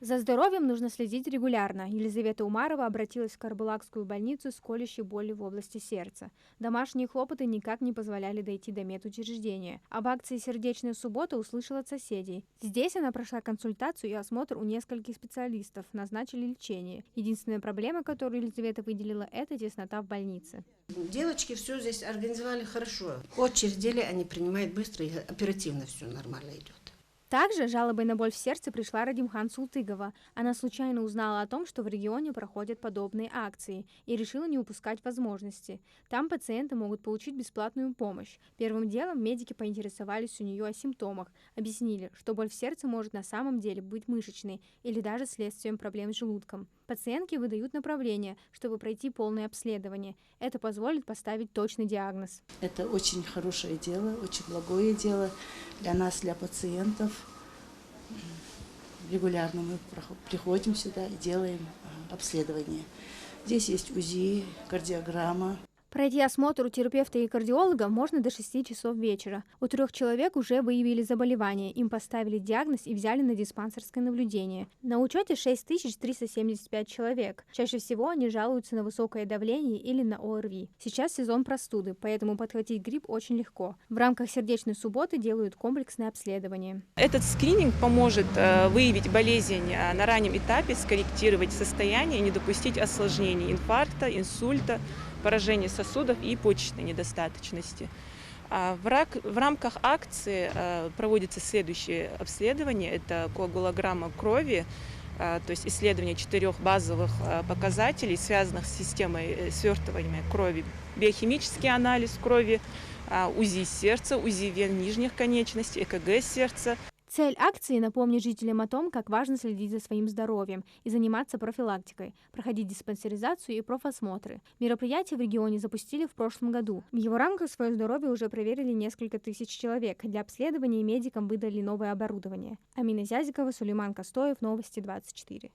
За здоровьем нужно следить регулярно. Елизавета Умарова обратилась в Карабулакскую больницу с колющей болью в области сердца. Домашние хлопоты никак не позволяли дойти до медучреждения. Об акции «Сердечная суббота» услышала от соседей. Здесь она прошла консультацию и осмотр у нескольких специалистов, назначили лечение. Единственная проблема, которую Елизавета выделила, это теснота в больнице. Девочки все здесь организовали хорошо. Очередь деле они принимают быстро и оперативно, все нормально идет. Также жалобой на боль в сердце пришла Радимхан Султыгова. Она случайно узнала о том, что в регионе проходят подобные акции, и решила не упускать возможности. Там пациенты могут получить бесплатную помощь. Первым делом медики поинтересовались у нее о симптомах, объяснили, что боль в сердце может на самом деле быть мышечной или даже следствием проблем с желудком. Пациентке выдают направление, чтобы пройти полное обследование. Это позволит поставить точный диагноз. Это очень хорошее дело, очень благое дело для нас, для пациентов. Регулярно мы приходим сюда и делаем обследование. Здесь есть УЗИ, кардиограмма. Пройти осмотр у терапевта и кардиолога можно до 6 часов вечера. У 3 человек уже выявили заболевание, им поставили диагноз и взяли на диспансерское наблюдение. На учете 6375 человек. Чаще всего они жалуются на высокое давление или на ОРВИ. Сейчас сезон простуды, поэтому подхватить грипп очень легко. В рамках сердечной субботы делают комплексное обследование. Этот скрининг поможет выявить болезнь на раннем этапе, скорректировать состояние и не допустить осложнений инфаркта, инсульта, поражения сосудов и почечной недостаточности. В рамках акции проводится следующее обследование. Это коагулограмма крови, то есть исследование 4 базовых показателей, связанных с системой свертывания крови. Биохимический анализ крови, УЗИ сердца, УЗИ вен нижних конечностей, ЭКГ сердца. Цель акции – напомнить жителям о том, как важно следить за своим здоровьем и заниматься профилактикой, проходить диспансеризацию и профосмотры. Мероприятие в регионе запустили в прошлом году. В его рамках свое здоровье уже проверили несколько тысяч человек. Для обследования медикам выдали новое оборудование. Амина Зязикова, Сулейман Костоев, Новости 24.